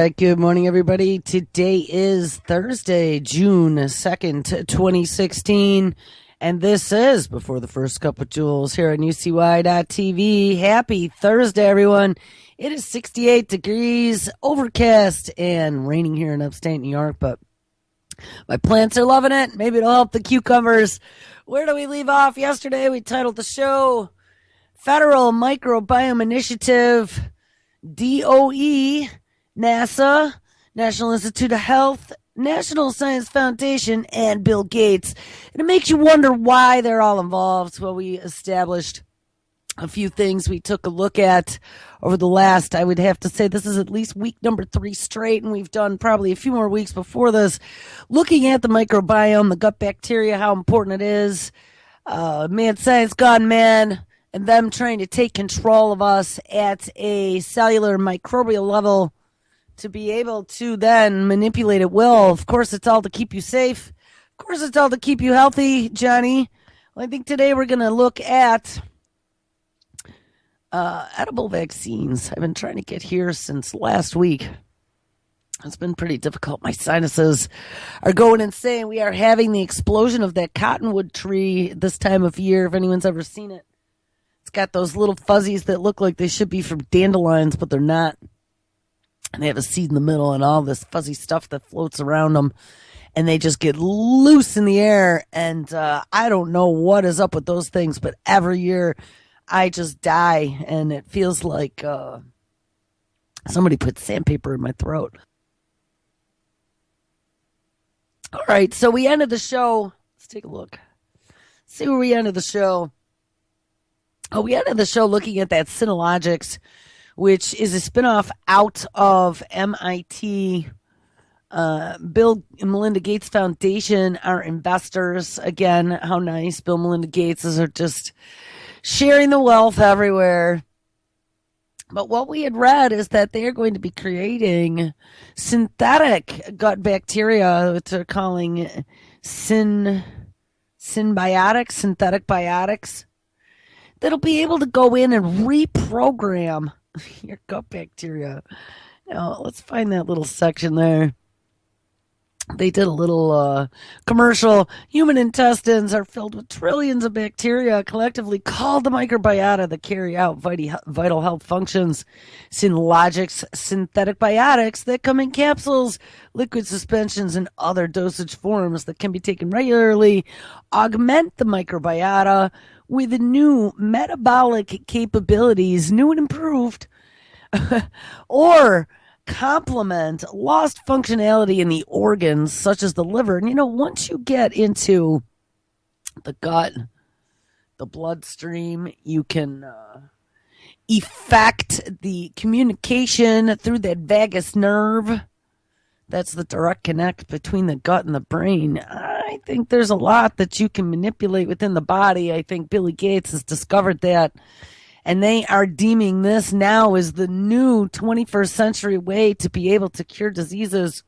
right. Good morning, everybody. Today is Thursday, June 2nd, 2016. And this is Before the First Cup of Jules here on UCY.TV. Happy Thursday, everyone. It is 68 degrees, overcast, and raining here in upstate New York, but my plants are loving it. Maybe it'll help the cucumbers. Where do we leave off? Yesterday, we titled the show Federal Microbiome Initiative, DOE, NASA, National Institute of Health, National Science Foundation, and Bill Gates. And it makes you wonder why they're all involved. Well, we established a few things we took a look at over the last, I would have to say this is at least week number 3 straight, and we've done probably a few more weeks before this, looking at the microbiome, the gut bacteria, how important it is, mad science gone mad, and them trying to take control of us at a cellular microbial level to be able to then manipulate at will. Of course, it's all to keep you safe. Of course, it's all to keep you healthy, Johnny. Well, I think today we're going to look at edible vaccines. I've been trying to get here since last week. It's been pretty difficult. My sinuses are going insane. We are having the explosion of that cottonwood tree this time of year, if anyone's ever seen it. It's got those little fuzzies that look like they should be from dandelions, but they're not. And they have a seed in the middle and all this fuzzy stuff that floats around them. And they just get loose in the air. And I don't know what is up with those things, but every year I just die. And it feels like somebody put sandpaper in my throat. All right, so we ended the show. Let's take a look. See where we ended the show. Oh, we ended the show looking at that Synologics, which is a spinoff out of MIT. Bill and Melinda Gates Foundation are investors. Again, how nice. Bill and Melinda Gates are just sharing the wealth everywhere. But what we had read is that they are going to be creating synthetic gut bacteria, which they're calling synbiotics, synthetic biotics, that'll be able to go in and reprogram your gut bacteria. Now, let's find that little section there. They did a little commercial. Human intestines are filled with trillions of bacteria, collectively called the microbiota, that carry out vital health functions. Synologics, synthetic biotics that come in capsules, liquid suspensions, and other dosage forms that can be taken regularly, augment the microbiota with new metabolic capabilities, new and improved, or complement lost functionality in the organs such as the liver. And once you get into the gut, the bloodstream, you can affect the communication through that vagus nerve. That's the direct connect between the gut and the brain. I think there's a lot that you can manipulate within the body. I think Billy Gates has discovered that. And they are deeming this now as the new 21st century way to be able to cure diseases.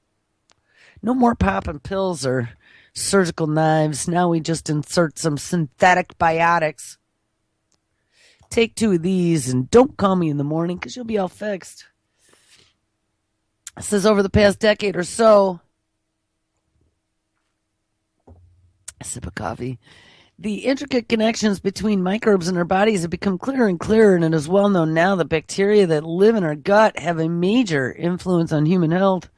No more popping pills or surgical knives. Now we just insert some synthetic biotics. Take 2 of these and don't call me in the morning because you'll be all fixed. It says over the past decade or so, a sip of coffee, the intricate connections between microbes in our bodies have become clearer and clearer, and it is well known now that bacteria that live in our gut have a major influence on human health,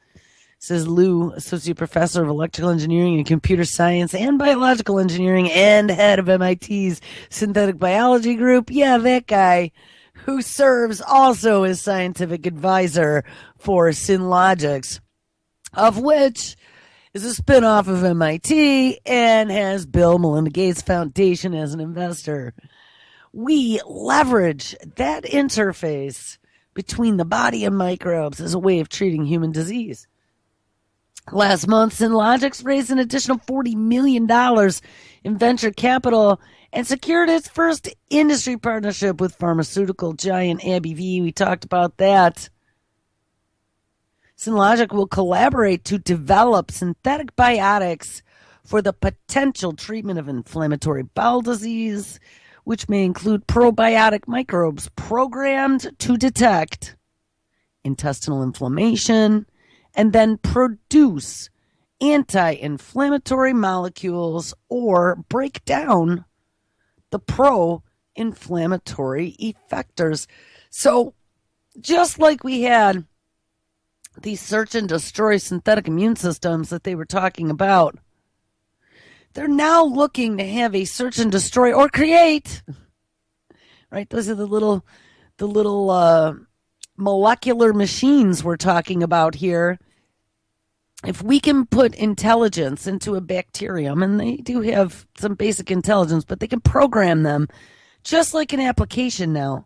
says Lou, Associate Professor of Electrical Engineering and Computer Science and Biological Engineering and head of MIT's Synthetic Biology Group. Yeah, that guy, who serves also as scientific advisor for Synologics, of which is a spinoff of MIT and has Bill and Melinda Gates Foundation as an investor. We leverage that interface between the body and microbes as a way of treating human disease. Last month, Synologics raised an additional $40 million in venture capital and secured its first industry partnership with pharmaceutical giant AbbVie. We talked about that. Synologic will collaborate to develop synthetic biotics for the potential treatment of inflammatory bowel disease, which may include probiotic microbes programmed to detect intestinal inflammation, and then produce anti-inflammatory molecules or break down the pro-inflammatory effectors. So just like we had these search and destroy synthetic immune systems that they were talking about, they're now looking to have a search and destroy or create, right? Those are the little molecular machines we're talking about here. If we can put intelligence into a bacterium, and they do have some basic intelligence, but they can program them just like an application now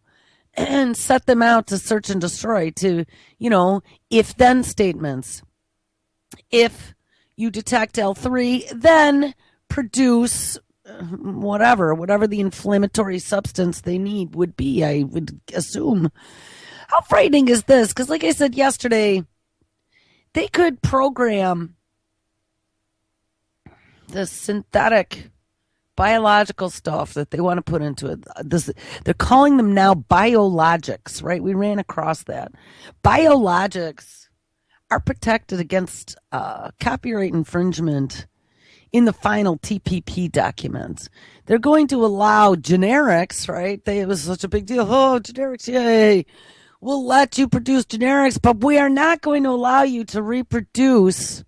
and set them out to search and destroy, to, if then statements. If you detect L3, then produce whatever the inflammatory substance they need would be, I would assume. How frightening is this? Because like I said yesterday, they could program the synthetic biological stuff that they want to put into it. They're calling them now biologics, right? We ran across that. Biologics are protected against copyright infringement in the final TPP documents. They're going to allow generics, right? It was such a big deal. Oh, generics, yay. We'll let you produce generics, but we are not going to allow you to reproduce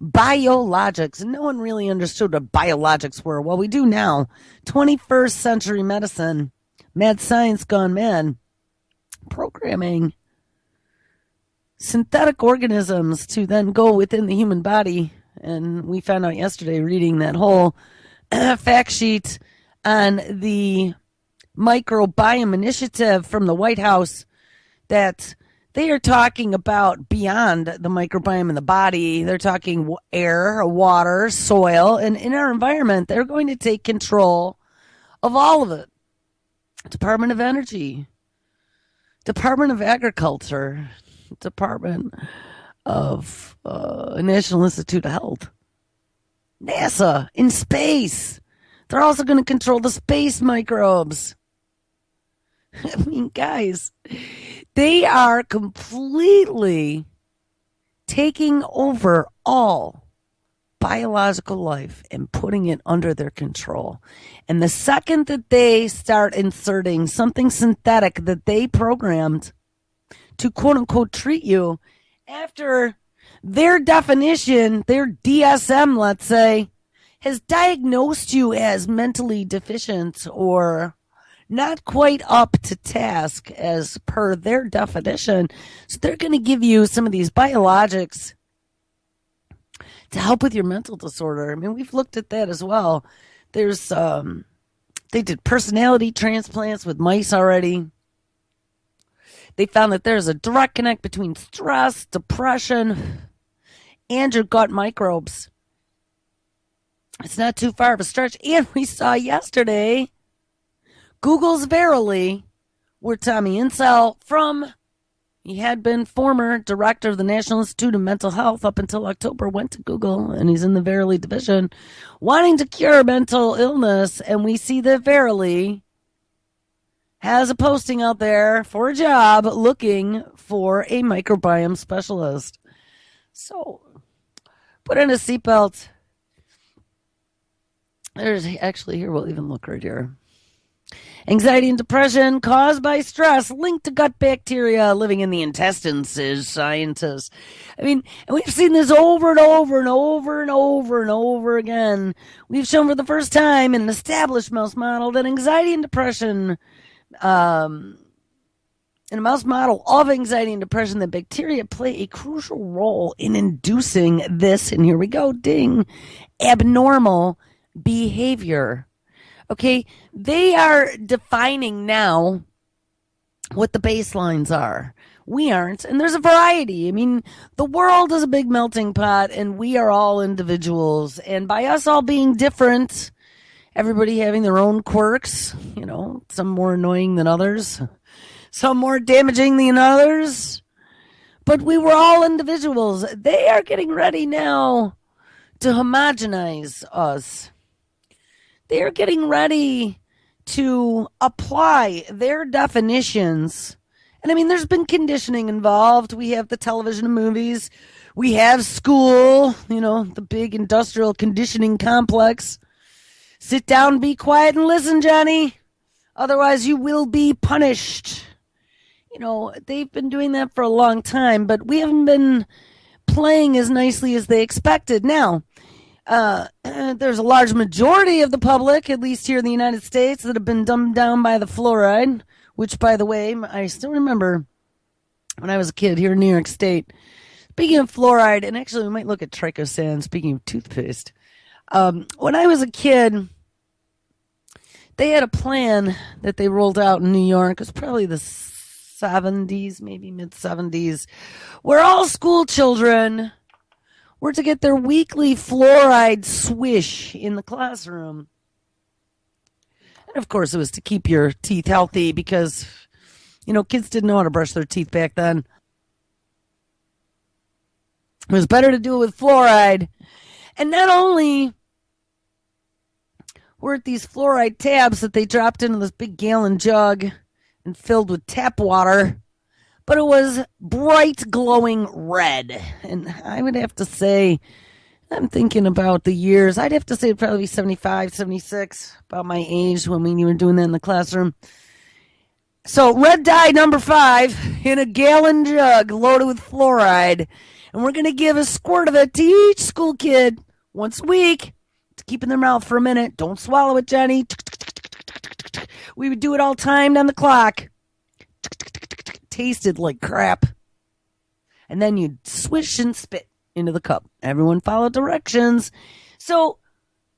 biologics. And no one really understood what biologics were. Well, we do now. 21st century medicine, mad science gone mad, programming synthetic organisms to then go within the human body. And we found out yesterday, reading that whole fact sheet on the microbiome initiative from the White House, that they are talking about beyond the microbiome in the body. They're talking air, water, soil, and in our environment, they're going to take control of all of it. Department of Energy, Department of Agriculture, Department of National Institute of Health, NASA, in space. They're also going to control the space microbes. I mean, guys, they are completely taking over all biological life and putting it under their control. And the second that they start inserting something synthetic that they programmed to quote unquote treat you after their definition, their DSM, let's say, has diagnosed you as mentally deficient or not quite up to task as per their definition. So they're going to give you some of these biologics to help with your mental disorder. I mean, we've looked at that as well. There's, they did personality transplants with mice already. They found that there's a direct connect between stress, depression, and your gut microbes. It's not too far of a stretch. And we saw yesterday Google's Verily, where Tommy Insel he had been former director of the National Institute of Mental Health up until October, went to Google, and he's in the Verily division, wanting to cure mental illness. And we see that Verily has a posting out there for a job looking for a microbiome specialist. So put in a seatbelt. There's actually, here, we'll even look right here. Anxiety and depression caused by stress linked to gut bacteria living in the intestines, says scientists. I mean, and we've seen this over and over and over and over and over again. We've shown for the first time in an established mouse model that anxiety and depression, in a mouse model of anxiety and depression, that bacteria play a crucial role in inducing this, and here we go, ding, abnormal behavior. Okay, they are defining now what the baselines are. We aren't, and there's a variety. I mean, the world is a big melting pot, and we are all individuals. And by us all being different, everybody having their own quirks, some more annoying than others, some more damaging than others. But we were all individuals. They are getting ready now to homogenize us. They are getting ready to apply their definitions And I mean, there's been conditioning involved. We have the television and movies. We have school, the big industrial conditioning complex. Sit down, be quiet, and listen, Johnny. Otherwise, you will be punished. They've been doing that for a long time, but we haven't been playing as nicely as they expected. Now, there's a large majority of the public, at least here in the United States, that have been dumbed down by the fluoride, which, by the way, I still remember when I was a kid here in New York State. Speaking of fluoride, and actually we might look at trichosan, speaking of toothpaste. When I was a kid, they had a plan that they rolled out in New York. It was probably the 70s, maybe mid-70s, where all school children were to get their weekly fluoride swish in the classroom. And of course, it was to keep your teeth healthy because, kids didn't know how to brush their teeth back then. It was better to do it with fluoride. And not only were it these fluoride tabs that they dropped into this big gallon jug and filled with tap water, but it was bright glowing red. And I would have to say, I'm thinking about the years, I'd have to say it'd probably be 75, 76, about my age when we were doing that in the classroom. So red dye number 5 in a gallon jug loaded with fluoride. And we're going to give a squirt of it to each school kid once a week to keep in their mouth for a minute. Don't swallow it, Jenny. We would do it all timed on the clock. Tasted like crap. And then you'd swish and spit into the cup. Everyone followed directions. So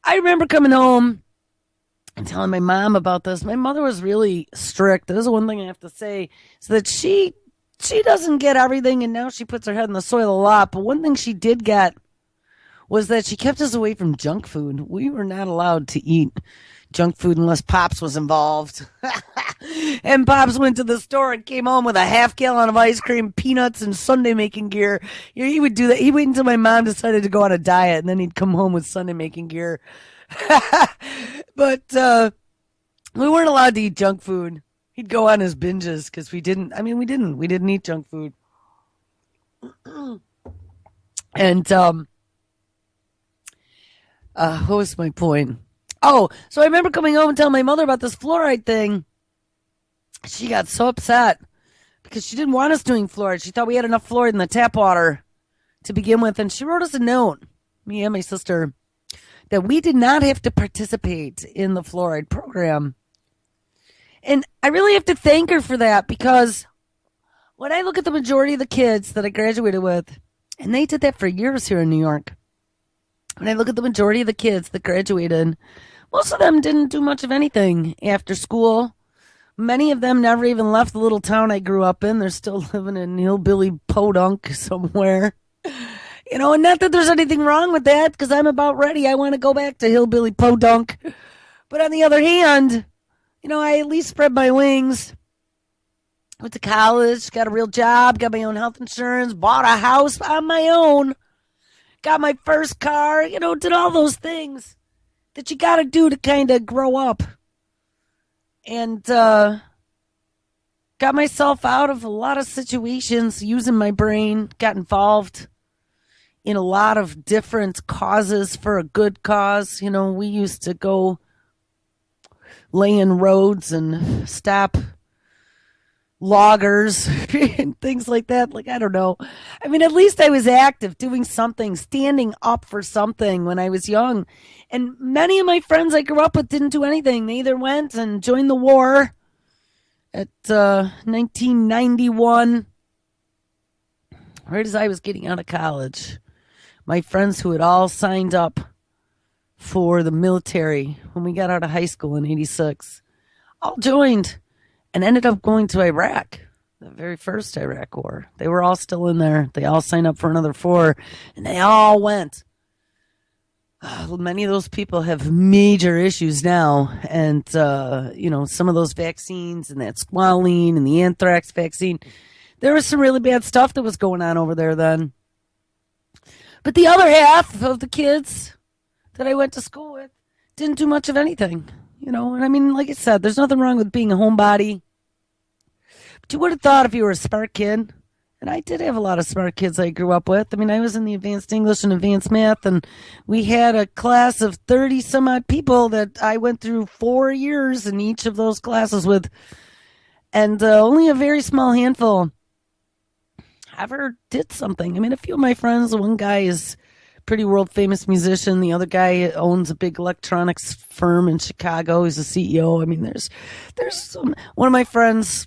I remember coming home and telling my mom about this. My mother was really strict. That is one thing I have to say. So that she doesn't get everything, and now she puts her head in the soil a lot. But one thing she did get was that she kept us away from junk food. We were not allowed to eat junk food unless Pops was involved. And Pops went to the store and came home with a half gallon of ice cream, peanuts, and Sunday making gear. He would do that. He'd wait until my mom decided to go on a diet, and then he'd come home with Sunday making gear. But we weren't allowed to eat junk food. He'd go on his binges because we didn't eat junk food. And what was my point? Oh, so I remember coming home and telling my mother about this fluoride thing. She got so upset because she didn't want us doing fluoride. She thought we had enough fluoride in the tap water to begin with. And she wrote us a note, me and my sister, that we did not have to participate in the fluoride program. And I really have to thank her for that, because when I look at the majority of the kids that I graduated with, and they did that for years here in New York, when I look at the majority of the kids that graduated, most of them didn't do much of anything after school. Many of them never even left the little town I grew up in. They're still living in hillbilly podunk somewhere. And not that there's anything wrong with that, because I'm about ready. I want to go back to hillbilly podunk. But on the other hand, I at least spread my wings. Went to college, got a real job, got my own health insurance, bought a house on my own, got my first car, did all those things that you got to do to kind of grow up. And got myself out of a lot of situations using my brain, got involved in a lot of different causes for a good cause. We used to go lay in roads and stop loggers and things like that. Like, I don't know. I mean, at least I was active, doing something, standing up for something when I was young. And many of my friends I grew up with didn't do anything. They either went and joined the war at 1991, right as I was getting out of college. My friends who had all signed up for the military when we got out of high school in 86 all joined and ended up going to Iraq, the very first Iraq war. They were all still in there. They all signed up for another 4, and they all went. Many of those people have major issues now, and some of those vaccines and that squalene and the anthrax vaccine, there was some really bad stuff that was going on over there then. But the other half of the kids that I went to school with didn't do much of anything, And I mean, like I said, there's nothing wrong with being a homebody. you would have thought if you were a smart kid, and I did have a lot of smart kids I grew up with. I mean, I was in the advanced English and advanced math, and we had a class of 30 some odd people that I went through 4 years in each of those classes with, and only a very small handful ever did something. I mean, a few of my friends, one guy is a pretty world famous musician. The other guy owns a big electronics firm in Chicago. He's a CEO. I mean, there's one of my friends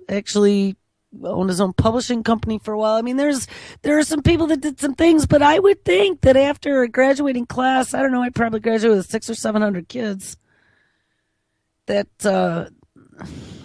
actually owned his own publishing company for a while. I mean, there are some people that did some things, but I would think that after a graduating class, I don't know, I probably graduated with 600 or 700 kids, that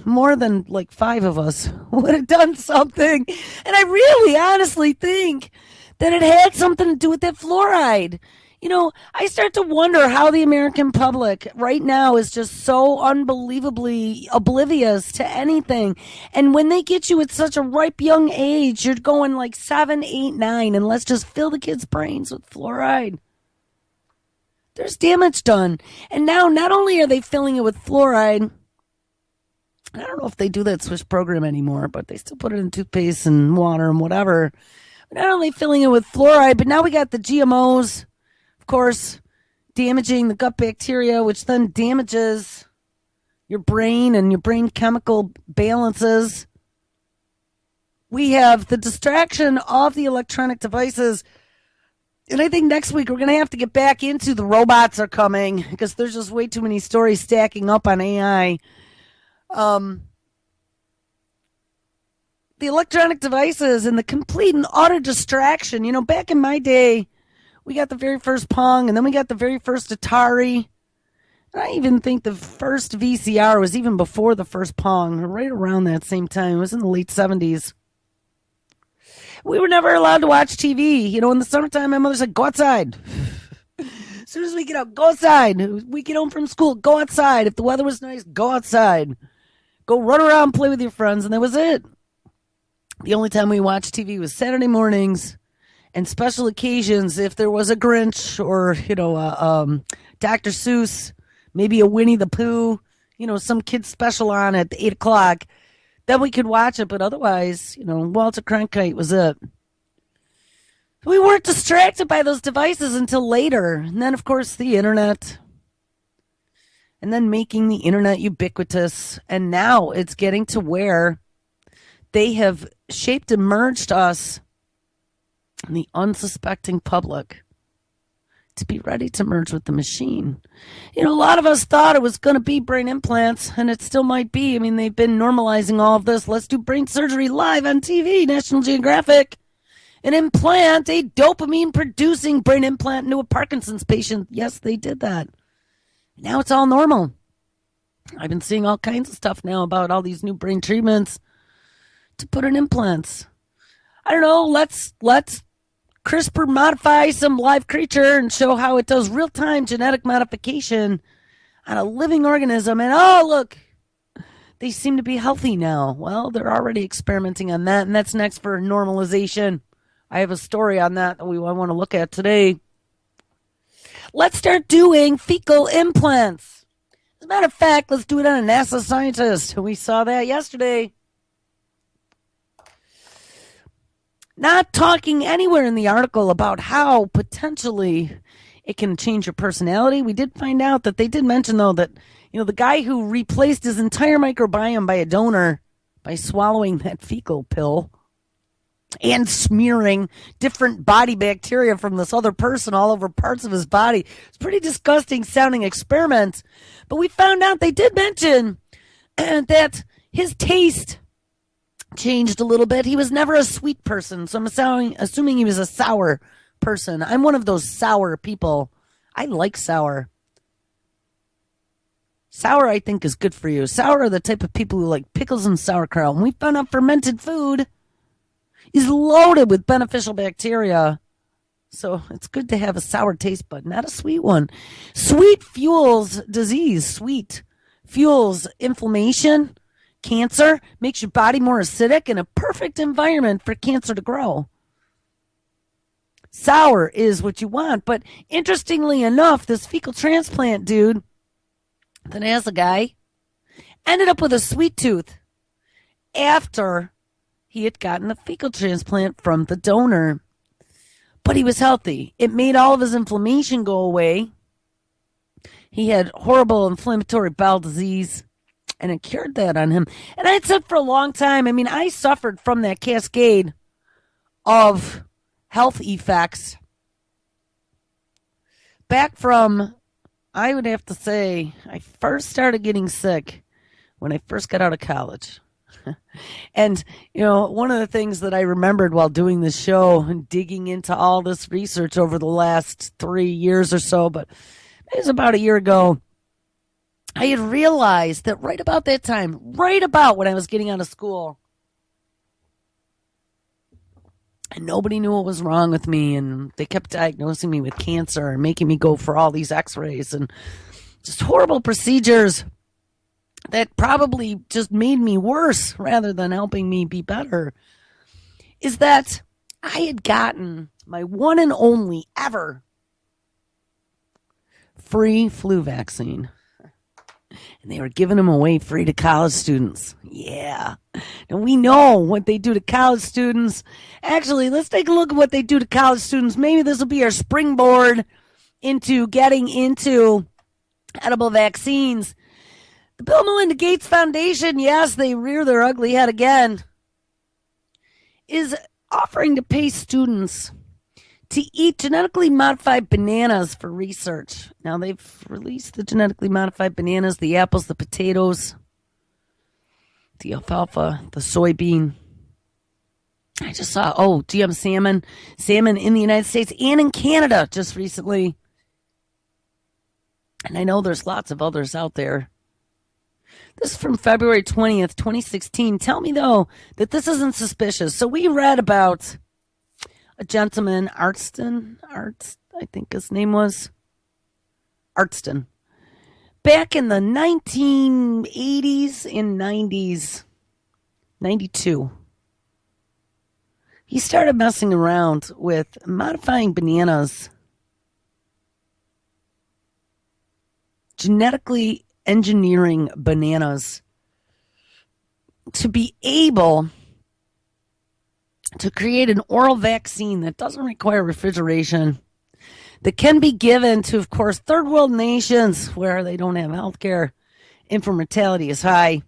more than like 5 of us would have done something. And I really honestly think that it had something to do with that fluoride. You know, I start to wonder how the American public right now is just so unbelievably oblivious to anything. And when they get you at such a ripe young age, you're going like 7, 8, 9, and let's just fill the kids' brains with fluoride. There's damage done. And now not only are they filling it with fluoride, I don't know if they do that Swiss program anymore, but they still put it in toothpaste and water and whatever. Not only filling it with fluoride, but now we got the GMOs, of course, damaging the gut bacteria, which then damages your brain and your brain chemical balances. We have the distraction of the electronic devices. And I think next week we're going to have to get back into the robots are coming, because there's just way too many stories stacking up on AI. The electronic devices and the complete and utter distraction. You know, back in my day, we got the very first Pong, and then we got the very first Atari. And I even think the first VCR was even before the first Pong, right around that same time. It was in the late 70s. We were never allowed to watch TV. You know, in the summertime, my mother said, go outside. As soon as we get out, go outside. We get home from school, go outside. If the weather was nice, go outside. Go run around, play with your friends, and that was it. The only time we watched TV was Saturday mornings and special occasions. If there was a Grinch or, you know, Dr. Seuss, maybe a Winnie the Pooh, you know, some kid special on at 8 o'clock, then we could watch it. But otherwise, you know, Walter Cronkite was it. We weren't distracted by those devices until later. And then, of course, the internet. And then making the internet ubiquitous. And now it's getting to where they have shaped and merged us, the unsuspecting public, to be ready to merge with the machine. You know, a lot of us thought it was going to be brain implants, and it still might be. I mean, they've been normalizing all of this. Let's do brain surgery live on TV, National Geographic. An implant, a dopamine-producing brain implant into a Parkinson's patient. Yes, they did that. Now it's all normal. I've been seeing all kinds of stuff now about all these new brain treatments to put in implants. I don't know, let's CRISPR modify some live creature and show how it does real-time genetic modification on a living organism, and oh, look, they seem to be healthy now. Well, they're already experimenting on that, and that's next for normalization. I have a story on that I want to look at today. Let's start doing fecal implants. As a matter of fact, let's do it on a NASA scientist. We saw that yesterday. Not talking anywhere in the article about how potentially it can change your personality. We did find out that they did mention, though, that, you know, the guy who replaced his entire microbiome by a donor by swallowing that fecal pill and smearing different body bacteria from this other person all over parts of his body. It's pretty disgusting sounding experiment. But we found out they did mention that his taste changed a little bit. He was never a sweet person, so I'm assuming he was a sour person. I'm one of those sour people. I like sour. Sour, I think, is good for you. Sour are the type of people who like pickles and sauerkraut. And we found out fermented food is loaded with beneficial bacteria. So it's good to have a sour taste bud, not a sweet one. Sweet fuels disease. Sweet fuels inflammation, cancer, makes your body more acidic, and a perfect environment for cancer to grow. Sour is what you want. But interestingly enough, this fecal transplant dude, the NASA guy, ended up with a sweet tooth. after he had gotten a fecal transplant from the donor. But he was healthy. It made all of his inflammation go away. He had horrible inflammatory bowel disease, and it cured that on him. And I had said for a long time, I mean, I suffered from that cascade of health effects back from, I would have to say, I first started getting sick when I first got out of college. And, one of the things that I remembered while doing this show and digging into all this research over the last 3 years or so, but it was about a year ago, I had realized that right about that time, right about when I was getting out of school, and nobody knew what was wrong with me, and they kept diagnosing me with cancer and making me go for all these x-rays and just horrible procedures that probably just made me worse rather than helping me be better, is that I had gotten my one and only ever free flu vaccine. And they were giving them away free to college students. Yeah. And we know what they do to college students. Actually, let's take a look at what they do to college students. Maybe this will be our springboard into getting into edible vaccines. The Bill and Melinda Gates Foundation, yes, they rear their ugly head again, is offering to pay students to eat genetically modified bananas for research. Now, they've released the genetically modified bananas, the apples, the potatoes, the alfalfa, the soybean. I just saw, GM salmon in the United States and in Canada just recently. And I know there's lots of others out there. This is from February 20th, 2016. Tell me, though, that this isn't suspicious. So we read about a gentleman, I think his name was Artston, back in the 1980s and 90s, 92. He started messing around with modifying bananas, genetically engineering bananas to be able to create an oral vaccine that doesn't require refrigeration, that can be given to, of course, third world nations where they don't have health care, infant mortality is high.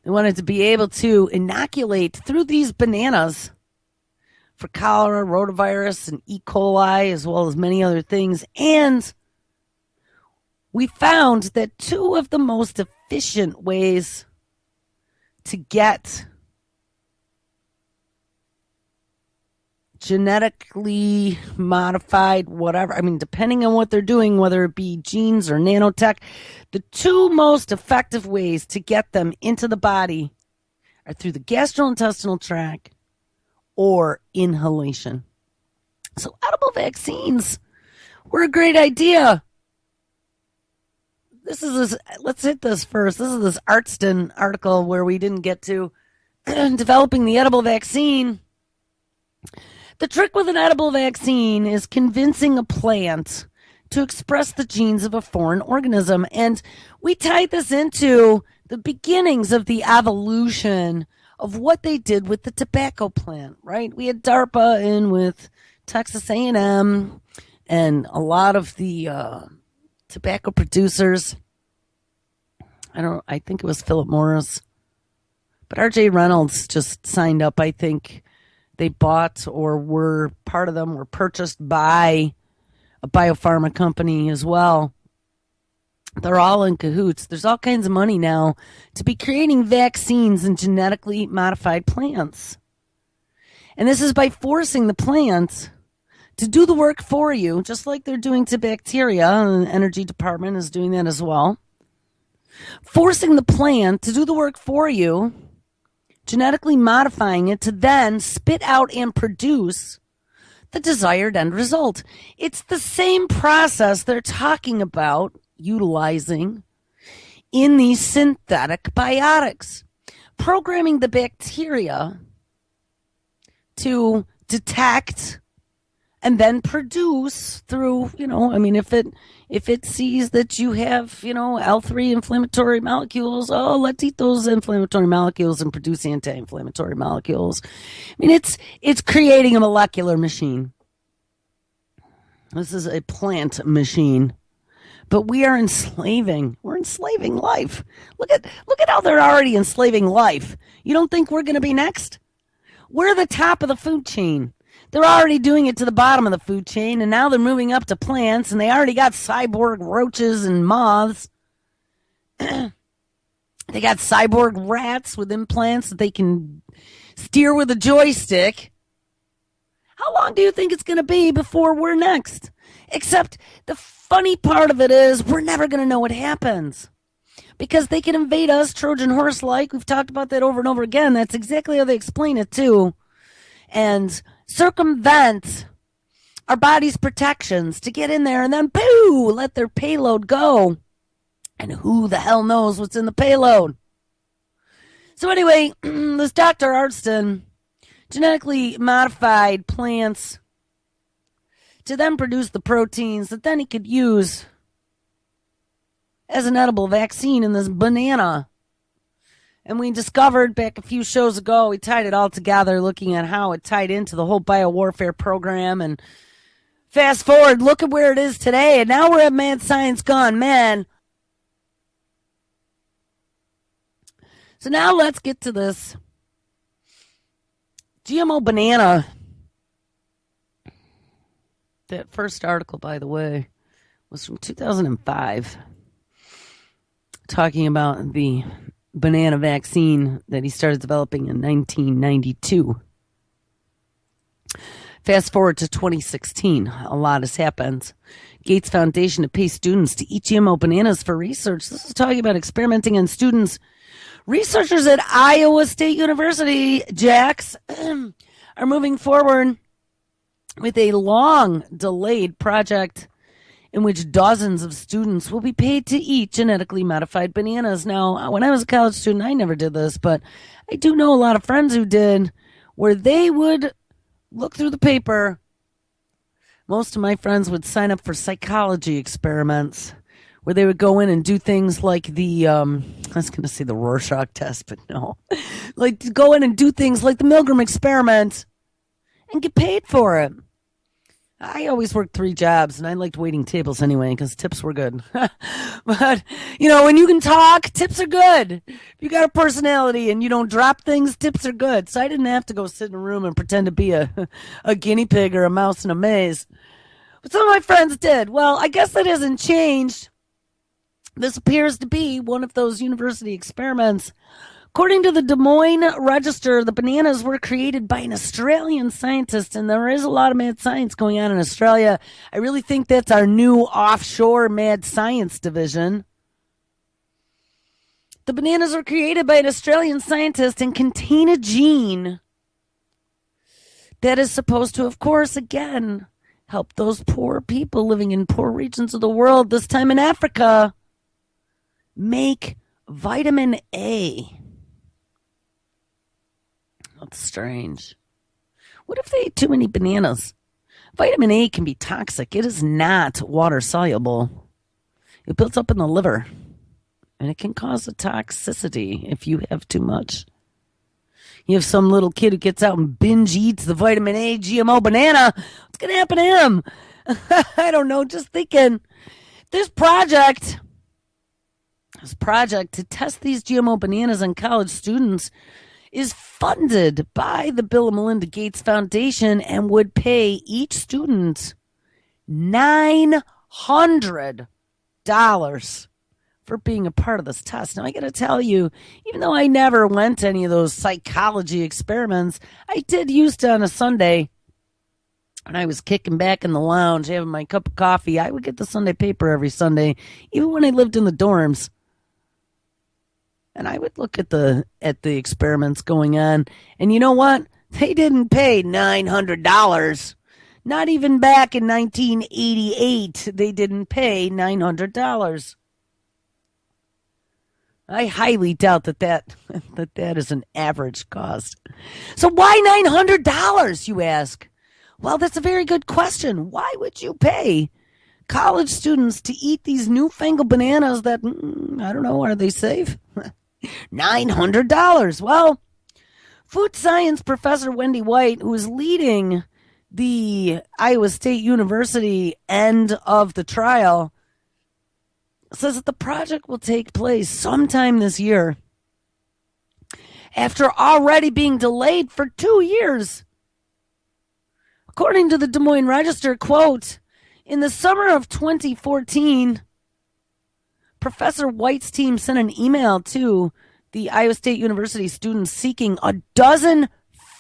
They wanted to be able to inoculate through these bananas for cholera, rotavirus, and E. coli, as well as many other things. And we found that two of the most efficient ways to get genetically modified, whatever, depending on what they're doing, whether it be genes or nanotech, the two most effective ways to get them into the body are through the gastrointestinal tract or inhalation. So edible vaccines were a great idea. Let's hit this first. This is this Artston article where we didn't get to developing the edible vaccine. The trick with an edible vaccine is convincing a plant to express the genes of a foreign organism. And we tied this into the beginnings of the evolution of what they did with the tobacco plant, right? We had DARPA in with Texas A&M and a lot of the tobacco producers. I think it was Philip Morris. But R.J. Reynolds just signed up, I think. They bought or were part of them were purchased by a biopharma company as well. They're all in cahoots. There's all kinds of money now to be creating vaccines and genetically modified plants. And this is by forcing the plant to do the work for you, just like they're doing to bacteria, and the energy department is doing that as well. Forcing the plant to do the work for you, genetically modifying it to then spit out and produce the desired end result. It's the same process they're talking about utilizing in these synthetic biotics. Programming the bacteria to detect and then produce through, if it sees that you have, L3 inflammatory molecules, oh, let's eat those inflammatory molecules and produce anti-inflammatory molecules. It's creating a molecular machine. This is a plant machine. But we are enslaving. We're enslaving life. Look at how they're already enslaving life. You don't think we're going to be next? We're the top of the food chain. They're already doing it to the bottom of the food chain, and now they're moving up to plants, and they already got cyborg roaches and moths. They got cyborg rats with implants that they can steer with a joystick. How long do you think it's going to be before we're next? Except the funny part of it is we're never going to know what happens because they can invade us Trojan horse-like. We've talked about that over and over again. That's exactly how they explain it too. And circumvent our body's protections to get in there and then, boo, let their payload go. And who the hell knows what's in the payload? So anyway, this Dr. Arston genetically modified plants to then produce the proteins that then he could use as an edible vaccine in this banana. And we discovered back a few shows ago, we tied it all together looking at how it tied into the whole biowarfare program. And fast forward, look at where it is today. And now we're at Mad Science Gone Mad. So now let's get to this GMO banana. That first article, by the way, was from 2005, talking about the banana vaccine that he started developing in 1992. Fast forward to 2016, a lot has happened. Gates Foundation to pay students to eat GMO bananas for research. This is talking about experimenting on students. Researchers at Iowa State University, JAX, are moving forward with a long-delayed project in which dozens of students will be paid to eat genetically modified bananas. Now, when I was a college student, I never did this, but I do know a lot of friends who did, where they would look through the paper. Most of my friends would sign up for psychology experiments, where they would go in and do things like the, I was going to say the Rorschach test, but no. Like, go in and do things like the Milgram experiment and get paid for it. I always worked 3 jobs, and I liked waiting tables anyway because tips were good. But, when you can talk, tips are good. If you got a personality and you don't drop things, tips are good. So I didn't have to go sit in a room and pretend to be a guinea pig or a mouse in a maze. But some of my friends did. Well, I guess that hasn't changed. This appears to be one of those university experiments. According to the Des Moines Register, the bananas were created by an Australian scientist, and there is a lot of mad science going on in Australia. I really think that's our new offshore mad science division. The bananas were created by an Australian scientist and contain a gene that is supposed to, of course, again, help those poor people living in poor regions of the world, this time in Africa, make vitamin A. That's strange. What if they ate too many bananas? Vitamin A can be toxic. It is not water soluble. It builds up in the liver, and it can cause a toxicity if you have too much. You have some little kid who gets out and binge eats the vitamin A GMO banana. What's going to happen to him? I don't know. Just thinking. This project to test these GMO bananas on college students is funded by the Bill and Melinda Gates Foundation and would pay each student $900 for being a part of this test. Now, I got to tell you, even though I never went to any of those psychology experiments, I did used to on a Sunday when I was kicking back in the lounge, having my cup of coffee. I would get the Sunday paper every Sunday, even when I lived in the dorms. And I would look at the experiments going on. And you know what? They didn't pay $900. Not even back in 1988, they didn't pay $900. I highly doubt that is an average cost. So why $900, you ask? Well, that's a very good question. Why would you pay college students to eat these newfangled bananas that, I don't know, are they safe? $900. Well, food science professor Wendy White, who is leading the Iowa State University end of the trial, says that the project will take place sometime this year after already being delayed for 2 years. According to the Des Moines Register, quote, in the summer of 2014, Professor White's team sent an email to the Iowa State University students seeking a dozen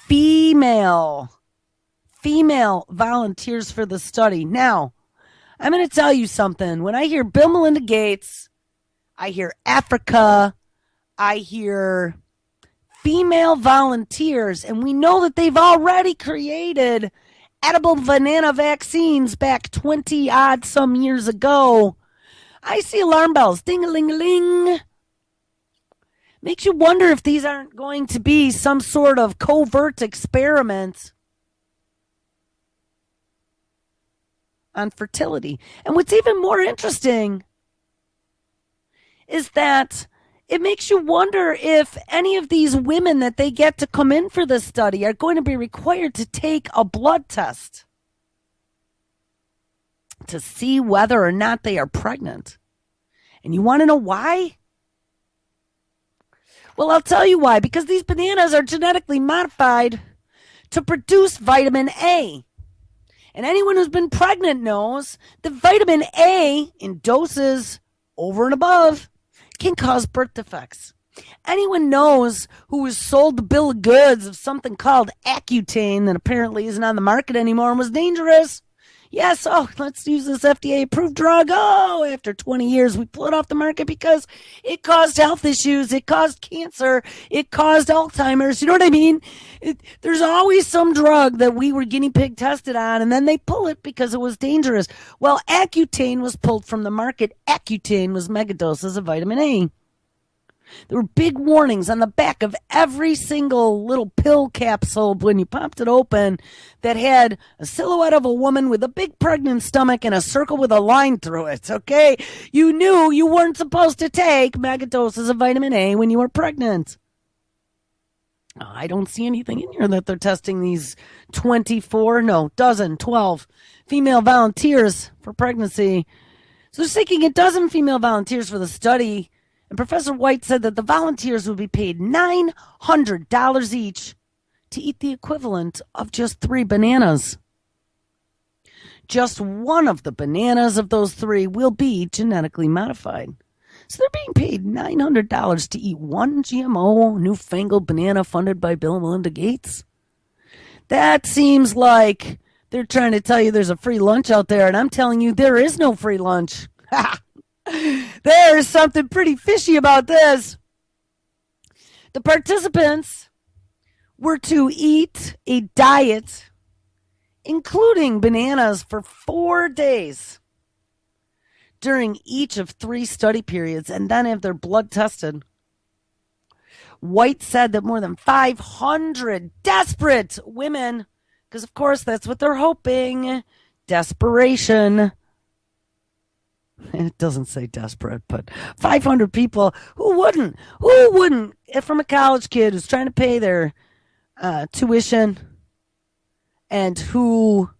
female volunteers for the study. Now, I'm going to tell you something. When I hear Bill Melinda Gates, I hear Africa, I hear female volunteers, and we know that they've already created edible banana vaccines back 20 odd some years ago. I see alarm bells, ding-a-ling-a-ling. Makes you wonder if these aren't going to be some sort of covert experiment on fertility. And what's even more interesting is that it makes you wonder if any of these women that they get to come in for this study are going to be required to take a blood test to see whether or not they are pregnant. And you want to know why? Well, I'll tell you why. Because these bananas are genetically modified to produce vitamin A. And anyone who's been pregnant knows that vitamin A in doses over and above can cause birth defects. Anyone knows who was sold the bill of goods of something called Accutane that apparently isn't on the market anymore and was dangerous? Yes, let's use this FDA-approved drug. After 20 years, we pull it off the market because it caused health issues. It caused cancer. It caused Alzheimer's. You know what I mean? There's always some drug that we were guinea pig tested on, and then they pull it because it was dangerous. Well, Accutane was pulled from the market. Accutane was megadoses of vitamin A. There were big warnings on the back of every single little pill capsule when you popped it open that had a silhouette of a woman with a big pregnant stomach and a circle with a line through it, okay? You knew you weren't supposed to take megadoses of vitamin A when you were pregnant. I don't see anything in here that they're testing these 12 female volunteers for pregnancy. So they're seeking a dozen female volunteers for the study. And Professor White said that the volunteers would be paid $900 each to eat the equivalent of just 3 bananas. Just one of the bananas of those 3 will be genetically modified. So they're being paid $900 to eat one GMO newfangled banana funded by Bill and Melinda Gates. That seems like they're trying to tell you there's a free lunch out there, and I'm telling you there is no free lunch. There's something pretty fishy about this. The participants were to eat a diet including bananas for 4 days during each of 3 study periods and then have their blood tested. White said that more than 500 desperate women, because of course that's what they're hoping, desperation. It doesn't say desperate, but 500 people. Who wouldn't, from a college kid who's trying to pay their tuition and who,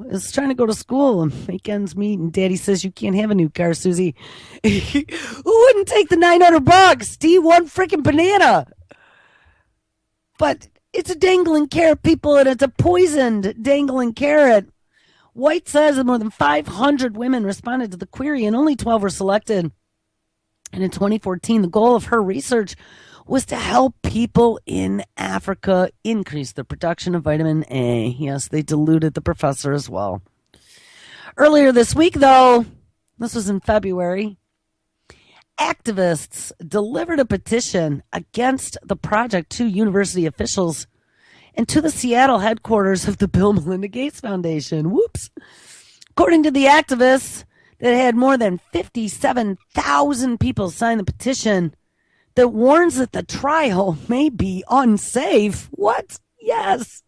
is trying to go to school and make ends meet, and daddy says you can't have a new car, Susie. Who wouldn't take the $900 to eat one freaking banana? But it's a dangling carrot, people, and it's a poisoned dangling carrot. White says that more than 500 women responded to the query and only 12 were selected. And in 2014, the goal of her research was to help people in Africa increase the production of vitamin A. Yes, they diluted the professor as well. Earlier this week, though, this was in February, activists delivered a petition against the project to university officials and to the Seattle headquarters of the Bill and Melinda Gates Foundation. Whoops. According to the activists that had more than 57,000 people sign the petition that warns that the trial may be unsafe. What? Yes.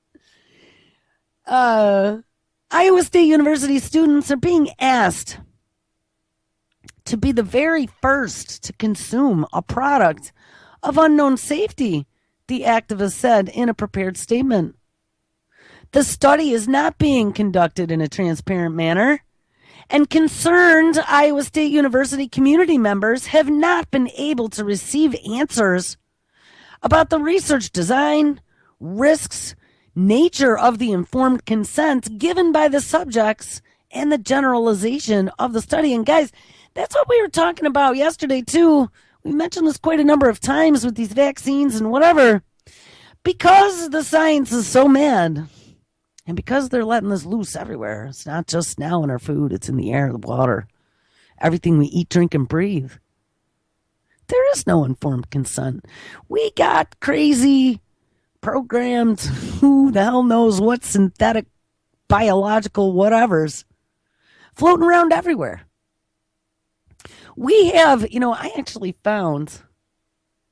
Iowa State University students are being asked to be the very first to consume a product of unknown safety, the activist said in a prepared statement. The study is not being conducted in a transparent manner, and concerned Iowa State University community members have not been able to receive answers about the research design, risks, nature of the informed consent given by the subjects, and the generalization of the study. And guys, that's what we were talking about yesterday too. We mentioned this quite a number of times with these vaccines and whatever. Because the science is so mad, and because they're letting this loose everywhere, it's not just now in our food, it's in the air, the water, everything we eat, drink, and breathe. There is no informed consent. We got crazy programmed, who the hell knows what synthetic, biological whatevers floating around everywhere. We have, I actually found,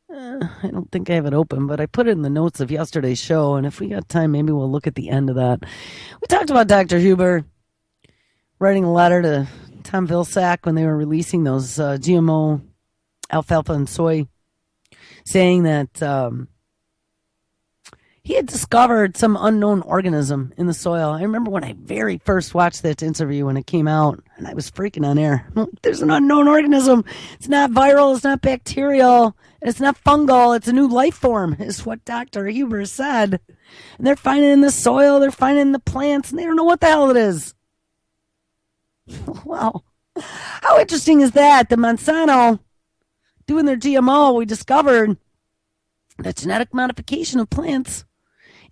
I don't think I have it open, but I put it in the notes of yesterday's show, and if we got time, maybe we'll look at the end of that. We talked about Dr. Huber writing a letter to Tom Vilsack when they were releasing those GMO alfalfa and soy, saying that he had discovered some unknown organism in the soil. I remember when I very first watched that interview when it came out, and I was freaking on air. There's an unknown organism. It's not viral. It's not bacterial. It's not fungal. It's a new life form, is what Dr. Huber said. And they're finding it in the soil. They're finding it in the plants, and they don't know what the hell it is. Wow. How interesting is that? The Monsanto, doing their GMO, we discovered that genetic modification of plants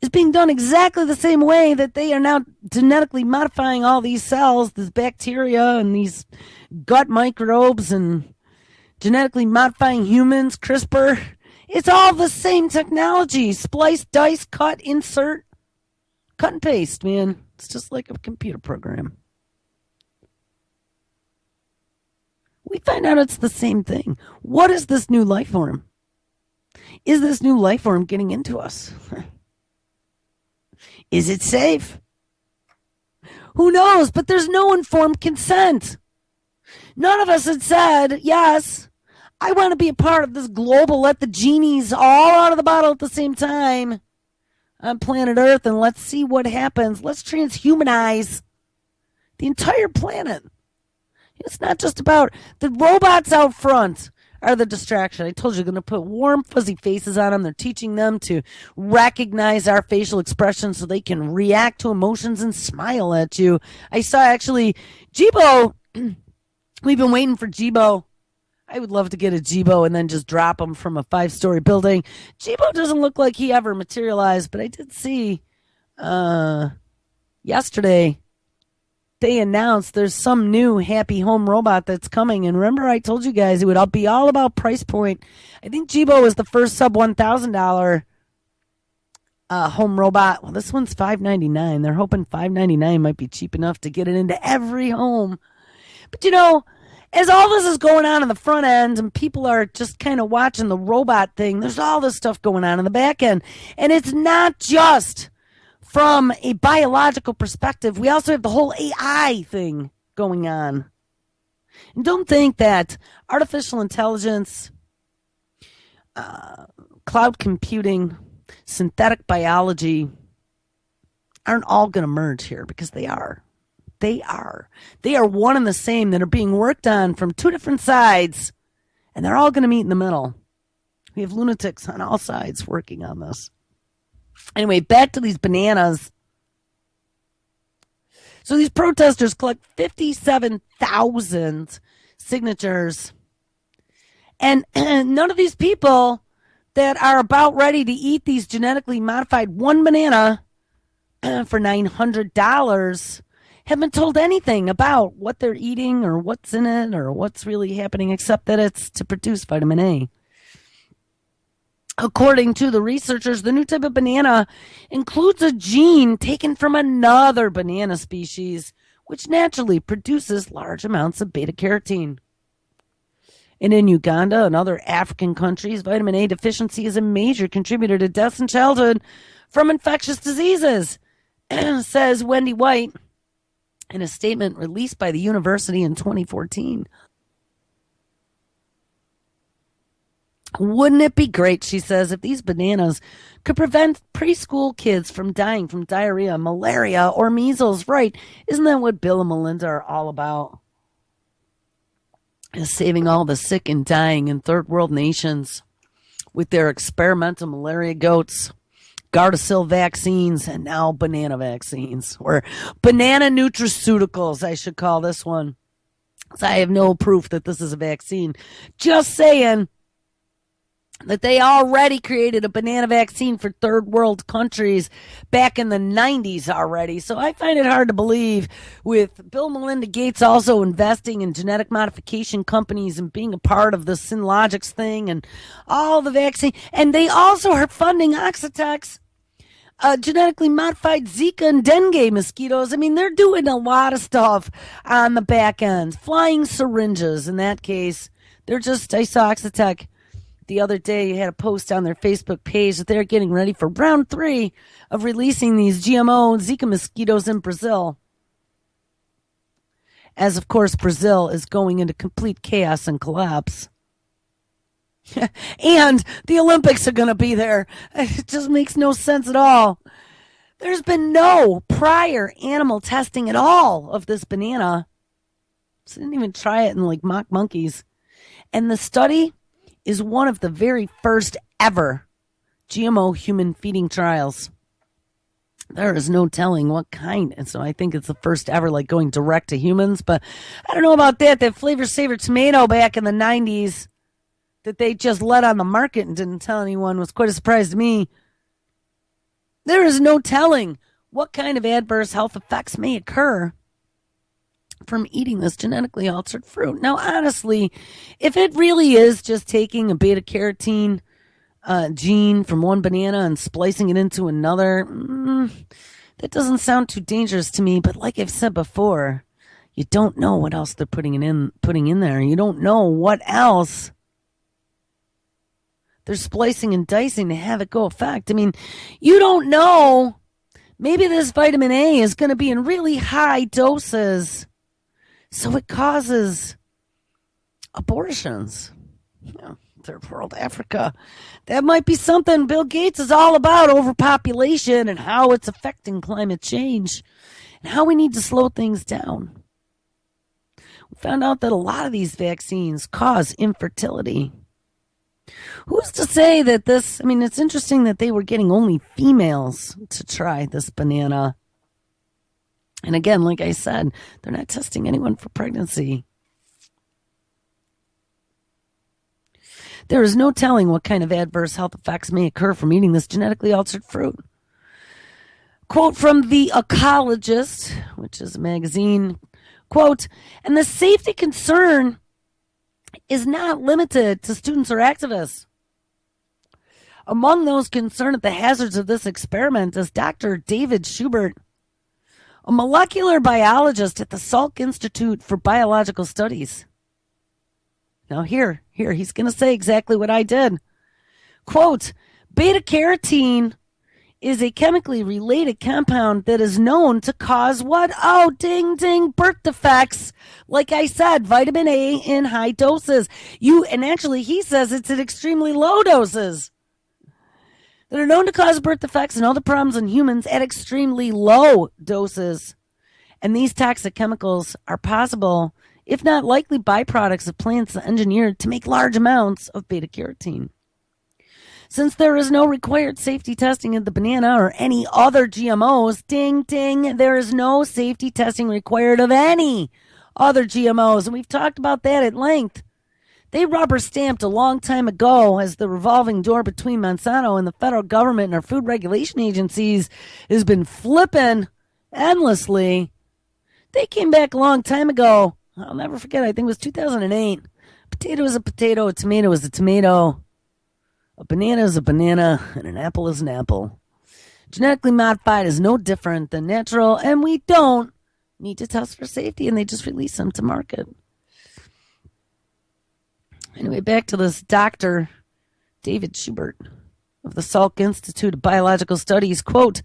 is being done exactly the same way that they are now genetically modifying all these cells, this bacteria and these gut microbes, and genetically modifying humans, CRISPR. It's all the same technology. Splice, dice, cut, insert, cut and paste, man. It's just like a computer program. We find out it's the same thing. What is this new life form? Is this new life form getting into us? Is it safe? Who knows? But there's no informed consent. None of us had said, yes, I want to be a part of this global, let the genies all out of the bottle at the same time on planet Earth, and let's see what happens. Let's transhumanize the entire planet. It's not just about the robots out front are the distraction. I told you, they're going to put warm, fuzzy faces on them. They're teaching them to recognize our facial expressions so they can react to emotions and smile at you. I saw actually Jibo. We've been waiting for Jibo. I would love to get a Jibo and then just drop him from a 5-story building. Jibo doesn't look like he ever materialized, but I did see yesterday they announced there's some new happy home robot that's coming. And remember, I told you guys it would be all about price point. I think Jibo was the first sub $1,000 home robot. Well, this one's $599. They're hoping $599 might be cheap enough to get it into every home. But as all this is going on in the front end and people are just kind of watching the robot thing, there's all this stuff going on in the back end. And it's not just from a biological perspective. We also have the whole AI thing going on. And don't think that artificial intelligence, cloud computing, synthetic biology aren't all going to merge here, because they are. They are one and the same, that are being worked on from two different sides, and they're all going to meet in the middle. We have lunatics on all sides working on this. Anyway, back to these bananas. So these protesters collect 57,000 signatures. And none of these people that are about ready to eat these genetically modified one banana for $900 have been told anything about what they're eating or what's in it or what's really happening, except that it's to produce vitamin A. According to the researchers, the new type of banana includes a gene taken from another banana species, which naturally produces large amounts of beta-carotene. And in Uganda and other African countries, vitamin A deficiency is a major contributor to deaths in childhood from infectious diseases. says Wendy White in a statement released by the university in 2014. Wouldn't it be great, she says, if these bananas could prevent preschool kids from dying from diarrhea, malaria, or measles? Right. Isn't that what Bill and Melinda are all about? Is saving all the sick and dying in third world nations with their experimental malaria goats, Gardasil vaccines, and now banana vaccines, or banana nutraceuticals, I should call this one. So I have no proof that this is a vaccine. Just saying that they already created a banana vaccine for third world countries back in the 90s already. So I find it hard to believe, with Bill and Melinda Gates also investing in genetic modification companies and being a part of the Synlogics thing and all the vaccine. And they also are funding Oxitex, genetically modified Zika and dengue mosquitoes. I mean, they're doing a lot of stuff on the back end. Flying syringes, in that case. I saw Oxitec the other day had a post on their Facebook page that they're getting ready for round 3 of releasing these GMO Zika mosquitoes in Brazil. As, of course, Brazil is going into complete chaos and collapse. And the Olympics are going to be there. It just makes no sense at all. There's been no prior animal testing at all of this banana. So they didn't even try it in like mock monkeys. And the study is one of the very first ever GMO human feeding trials. There is no telling what kind. And so I think it's the first ever, like, going direct to humans. But I don't know about that. That Flavor Saver tomato back in the 90s that they just let on the market and didn't tell anyone was quite a surprise to me. There is no telling what kind of adverse health effects may occur from eating this genetically altered fruit. Now, honestly, if it really is just taking a beta carotene gene from one banana and splicing it into another, that doesn't sound too dangerous to me. But like I've said before, you don't know what else they're putting in there. You don't know what else they're splicing and dicing to have it go effect. I mean, you don't know. Maybe this vitamin A is going to be in really high doses, so it causes abortions. Third world Africa. That might be something Bill Gates is all about, overpopulation and how it's affecting climate change and how we need to slow things down. We found out that a lot of these vaccines cause infertility. Who's to say that this, I mean, it's interesting that they were getting only females to try this banana. And again, like I said, they're not testing anyone for pregnancy. There is no telling what kind of adverse health effects may occur from eating this genetically altered fruit. Quote from The Ecologist, which is a magazine, quote, and the safety concern is not limited to students or activists. Among those concerned at the hazards of this experiment is Dr. David Schubert, a molecular biologist at the Salk Institute for Biological Studies. Now here, he's going to say exactly what I did. Quote, beta-carotene is a chemically related compound that is known to cause what? Oh, ding, ding, birth defects. Like I said, vitamin A in high doses. And actually he says it's at extremely low doses that are known to cause birth defects and other problems in humans at extremely low doses. And these toxic chemicals are possible, if not likely, byproducts of plants engineered to make large amounts of beta-carotene. Since there is no required safety testing of the banana or any other GMOs, ding, ding, there is no safety testing required of any other GMOs. And we've talked about that at length. They rubber stamped a long time ago as the revolving door between Monsanto and the federal government and our food regulation agencies has been flipping endlessly. They came back a long time ago. I'll never forget, I think it was 2008. Potato is a potato, a tomato is a tomato. A banana is a banana, and an apple is an apple. Genetically modified is no different than natural, and we don't need to test for safety, and they just release them to market. Anyway, back to this Dr. David Schubert. of the Salk Institute of Biological Studies, quote,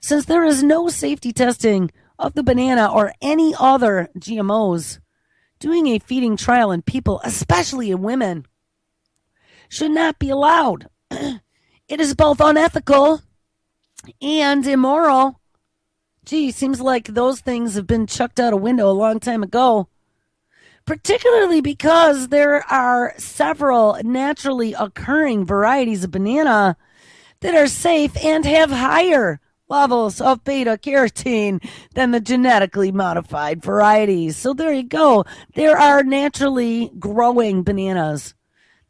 since there is no safety testing of the banana or any other GMOs, doing a feeding trial in people, especially in women, should not be allowed. It is both unethical and immoral. Gee, seems like those things have been chucked out a window a long time ago. Particularly because there are several naturally occurring varieties of banana that are safe and have higher levels of beta carotene than the genetically modified varieties. So there you go. There are naturally growing bananas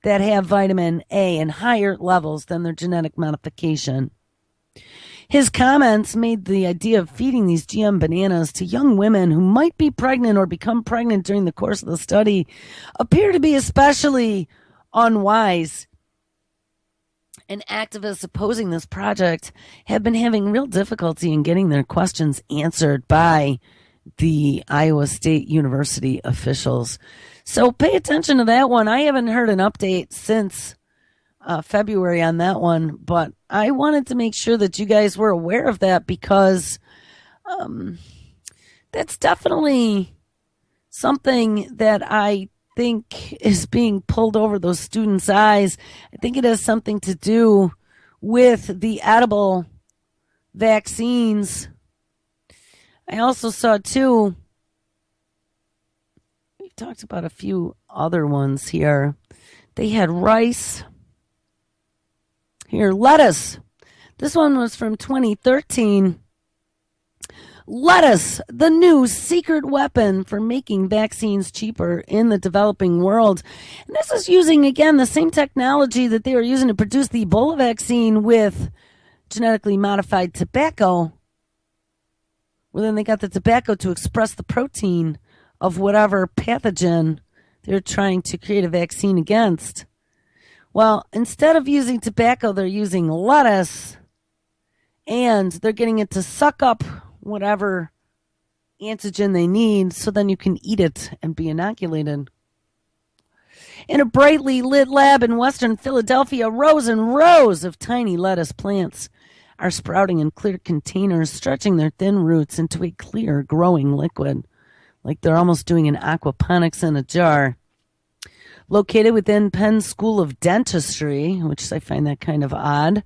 that have vitamin A in higher levels than their genetic modification. His comments made the idea of feeding these GM bananas to young women who might be pregnant or become pregnant during the course of the study appear to be especially unwise. And activists opposing this project have been having real difficulty in getting their questions answered by the Iowa State University officials. So pay attention to that one. I haven't heard an update since February on that one, but I wanted to make sure that you guys were aware of that because that's definitely something that I think is being pulled over those students' eyes. I think it has something to do with the edible vaccines. I also saw too, we've talked about a few other ones here. They had rice. Here, lettuce. This one was from 2013. Lettuce, the new secret weapon for making vaccines cheaper in the developing world. And this is using, again, the same technology that they were using to produce the Ebola vaccine with genetically modified tobacco. Well, then they got the tobacco to express the protein of whatever pathogen they're trying to create a vaccine against. Well, instead of using tobacco, they're using lettuce, and they're getting it to suck up whatever antigen they need so then you can eat it and be inoculated. In a brightly lit lab in western Philadelphia, rows and rows of tiny lettuce plants are sprouting in clear containers, stretching their thin roots into a clear, growing liquid, like they're almost doing an aquaponics in a jar. Located within Penn School of Dentistry, which I find that kind of odd.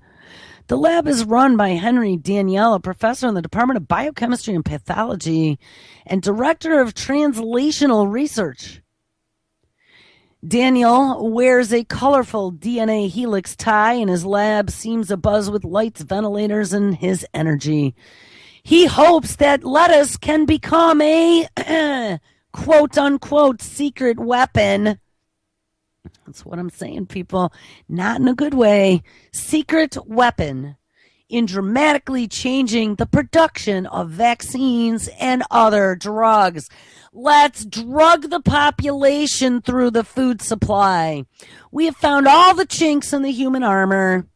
The lab is run by Henry Daniel, a professor in the Department of Biochemistry and Pathology and director of translational research. Daniel wears a colorful DNA helix tie, and his lab seems abuzz with lights, ventilators, and his energy. He hopes that lettuce can become a quote-unquote secret weapon. That's what I'm saying, people. Not in a good way. Secret weapon in dramatically changing the production of vaccines and other drugs. Let's drug the population through the food supply. We have found all the chinks in the human armor.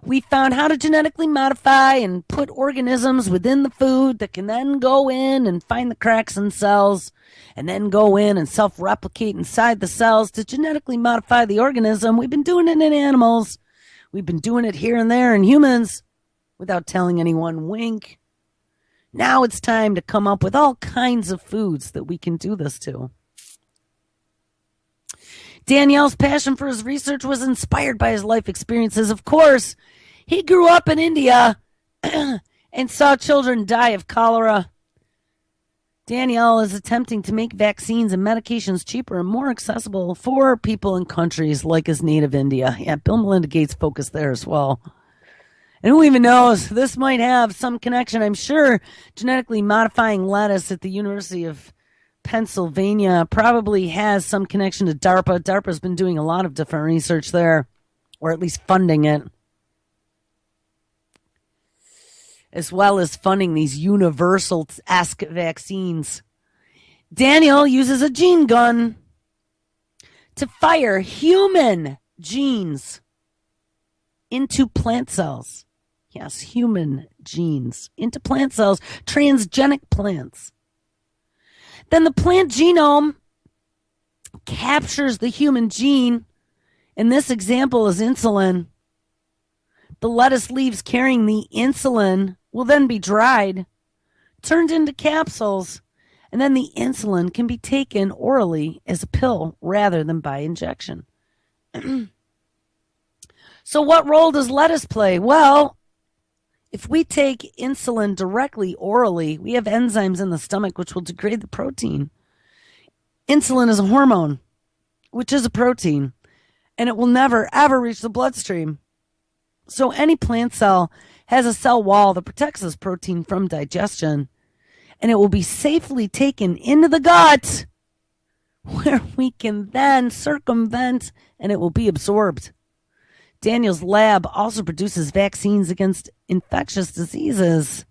We found how to genetically modify and put organisms within the food that can then go in and find the cracks in cells and then go in and self-replicate inside the cells to genetically modify the organism. We've been doing it in animals. We've been doing it here and there in humans without telling anyone wink. Now it's time to come up with all kinds of foods that we can do this to. Danielle's passion for his research was inspired by his life experiences. Of course, he grew up in India and saw children die of cholera. Danielle is attempting to make vaccines and medications cheaper and more accessible for people in countries like his native India. Yeah, Bill and Melinda Gates focused there as well. And who even knows, this might have some connection. I'm sure genetically modifying lettuce at the University of Pennsylvania probably has some connection to DARPA. DARPA's been doing a lot of different research there, or at least funding it, as well as funding these universal-esque vaccines. Daniel uses a gene gun to fire human genes into plant cells. Yes, human genes into plant cells, transgenic plants. Then the plant genome captures the human gene. In this example is insulin. The lettuce leaves carrying the insulin will then be dried, turned into capsules, and then the insulin can be taken orally as a pill rather than by injection. So what role does lettuce play? Well, if we take insulin directly orally, we have enzymes in the stomach which will degrade the protein. Insulin is a hormone, which is a protein, and it will never, ever reach the bloodstream. So any plant cell has a cell wall that protects this protein from digestion, and it will be safely taken into the gut where we can then circumvent and it will be absorbed. Daniel's lab also produces vaccines against infectious diseases.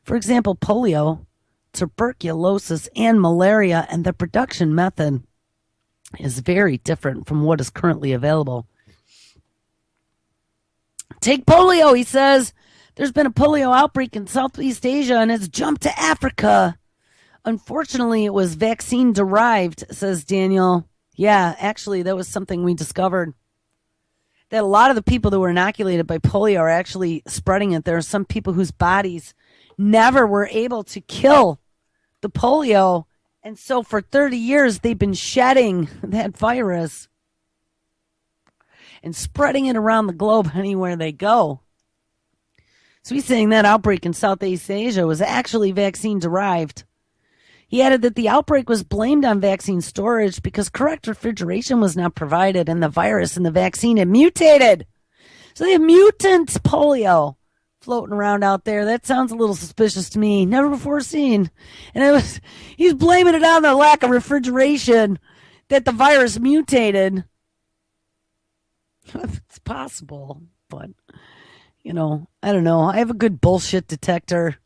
For example, polio, tuberculosis, and malaria, and the production method is very different from what is currently available. Take polio, he says. There's been a polio outbreak in Southeast Asia and it's jumped to Africa. Unfortunately, it was vaccine derived, says Daniel. Yeah, actually, that was something we discovered. That a lot of the people that were inoculated by polio are actually spreading it. There are some people whose bodies never were able to kill the polio. And so for 30 years, they've been shedding that virus and spreading it around the globe anywhere they go. So he's saying that outbreak in Southeast Asia was actually vaccine derived. He added that the outbreak was blamed on vaccine storage because correct refrigeration was not provided and the virus in the vaccine had mutated. So they have mutant polio floating around out there. That sounds a little suspicious to me. Never before seen. And he's blaming it on the lack of refrigeration that the virus mutated. It's possible, but, I don't know. I have a good bullshit detector.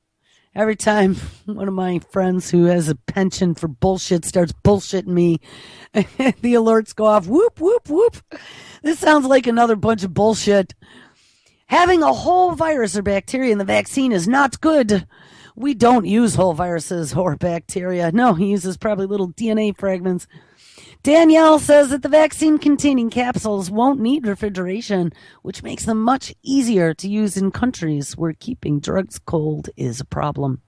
Every time one of my friends who has a penchant for bullshit starts bullshitting me, the alerts go off. Whoop, whoop, whoop. This sounds like another bunch of bullshit. Having a whole virus or bacteria in the vaccine is not good. We don't use whole viruses or bacteria. No, he uses probably little DNA fragments. Danielle says that the vaccine containing capsules won't need refrigeration, which makes them much easier to use in countries where keeping drugs cold is a problem.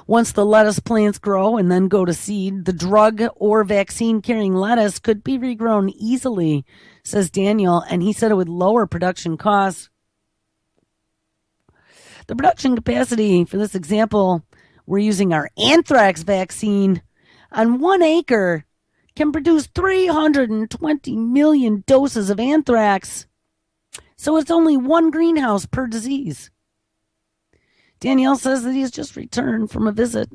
Once the lettuce plants grow and then go to seed, the drug or vaccine carrying lettuce could be regrown easily, says Daniel, and he said it would lower production costs. The production capacity for this example, we're using our anthrax vaccine on 1 acre can produce 320 million doses of anthrax. So it's only one greenhouse per disease. Danielle says that he has just returned from a visit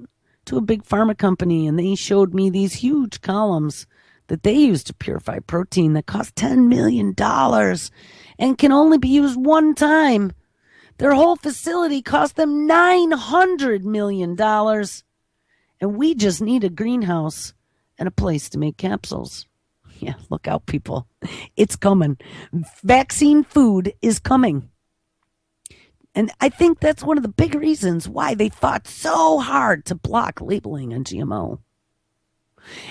to a big pharma company, and they showed me these huge columns that they use to purify protein that cost $10 million and can only be used one time. Their whole facility cost them $900 million. And we just need a greenhouse and a place to make capsules. Yeah, look out, people. It's coming. Vaccine food is coming. And I think that's one of the big reasons why they fought so hard to block labeling on GMO.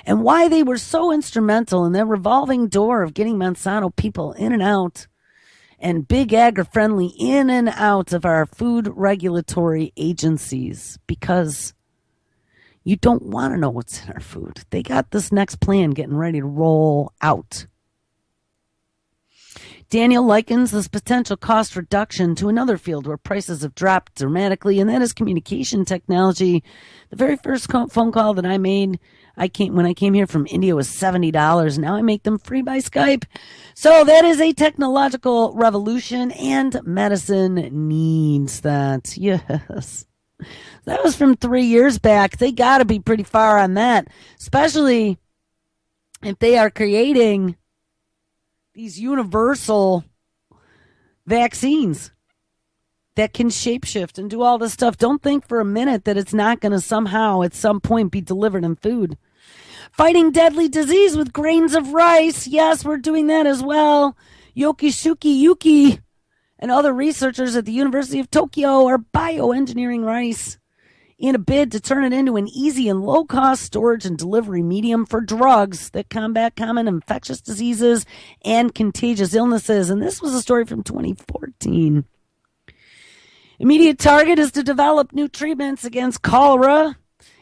And why they were so instrumental in that revolving door of getting Monsanto people in and out and big agri-friendly in and out of our food regulatory agencies, because you don't want to know what's in our food. They got this next plan getting ready to roll out. Daniel likens this potential cost reduction to another field where prices have dropped dramatically, and that is communication technology. The very first phone call that I made, when I came here from India, was $70. Now I make them free by Skype. So that is a technological revolution, and medicine needs that. Yes. That was from 3 years back. They got to be pretty far on that, especially if they are creating these universal vaccines that can shapeshift and do all this stuff. Don't think for a minute that it's not going to somehow at some point be delivered in food. Fighting deadly disease with grains of rice. Yes, we're doing that as well. Yokisuke Yuki and other researchers at the University of Tokyo are bioengineering rice in a bid to turn it into an easy and low-cost storage and delivery medium for drugs that combat common infectious diseases and contagious illnesses. And this was a story from 2014. Immediate target is to develop new treatments against cholera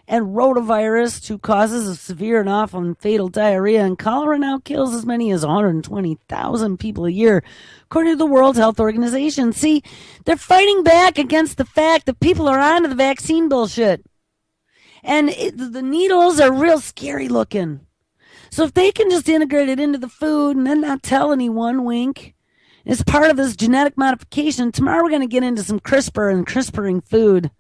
and rotavirus, two causes of severe and often fatal diarrhea. And cholera now kills as many as 120,000 people a year, according to the World Health Organization. See, they're fighting back against the fact that people are onto the vaccine bullshit. And the needles are real scary looking. So if they can just integrate it into the food and then not tell anyone, wink, as part of this genetic modification, tomorrow we're going to get into some CRISPR and CRISPRing food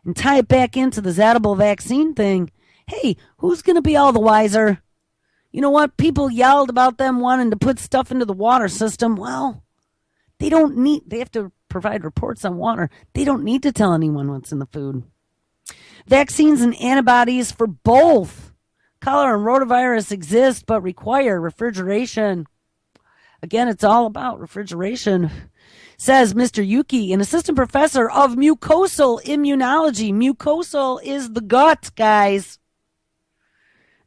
and tie it back into this edible vaccine thing. Hey, who's going to be all the wiser? You know what? People yelled about them wanting to put stuff into the water system. Well, they have to provide reports on water. They don't need to tell anyone what's in the food. Vaccines and antibodies for both cholera and rotavirus exist, but require refrigeration. Again, it's all about refrigeration, says Mr. Yuki, an assistant professor of mucosal immunology. Mucosal is the gut, guys.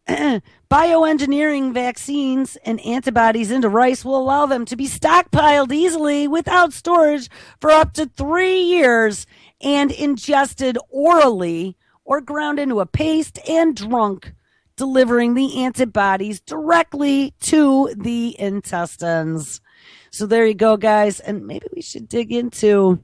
Bioengineering vaccines and antibodies into rice will allow them to be stockpiled easily without storage for up to 3 years and ingested orally or ground into a paste and drunk, delivering the antibodies directly to the intestines. So there you go, guys. And maybe we should dig into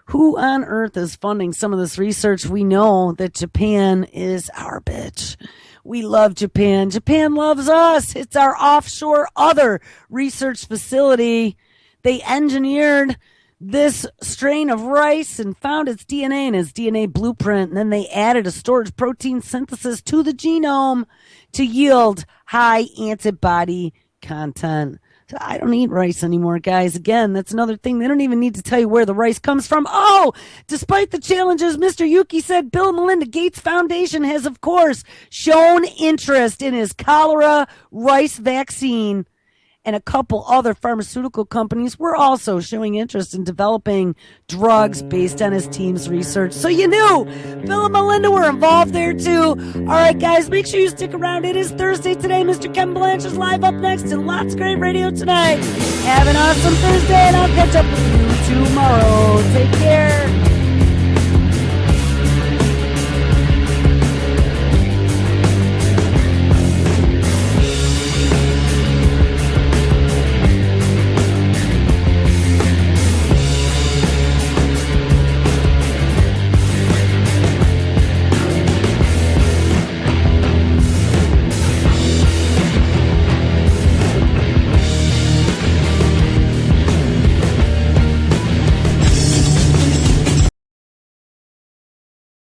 who on earth is funding some of this research. We know that Japan is our bitch. We love Japan. Japan loves us. It's our offshore other research facility. They engineered this strain of rice and found its DNA in its DNA blueprint. And then they added a storage protein synthesis to the genome to yield high antibody content. So I don't eat rice anymore, guys. Again, that's another thing. They don't even need to tell you where the rice comes from. Oh, despite the challenges, Mr. Yuki said Bill and Melinda Gates Foundation has, of course, shown interest in his cholera rice vaccine. And a couple other pharmaceutical companies were also showing interest in developing drugs based on his team's research. So you knew Bill and Melinda were involved there too. All right, guys, make sure you stick around. It is Thursday today. Mr. Kevin Blanche is live up next and lots of great radio tonight. Have an awesome Thursday, and I'll catch up with you tomorrow. Take care.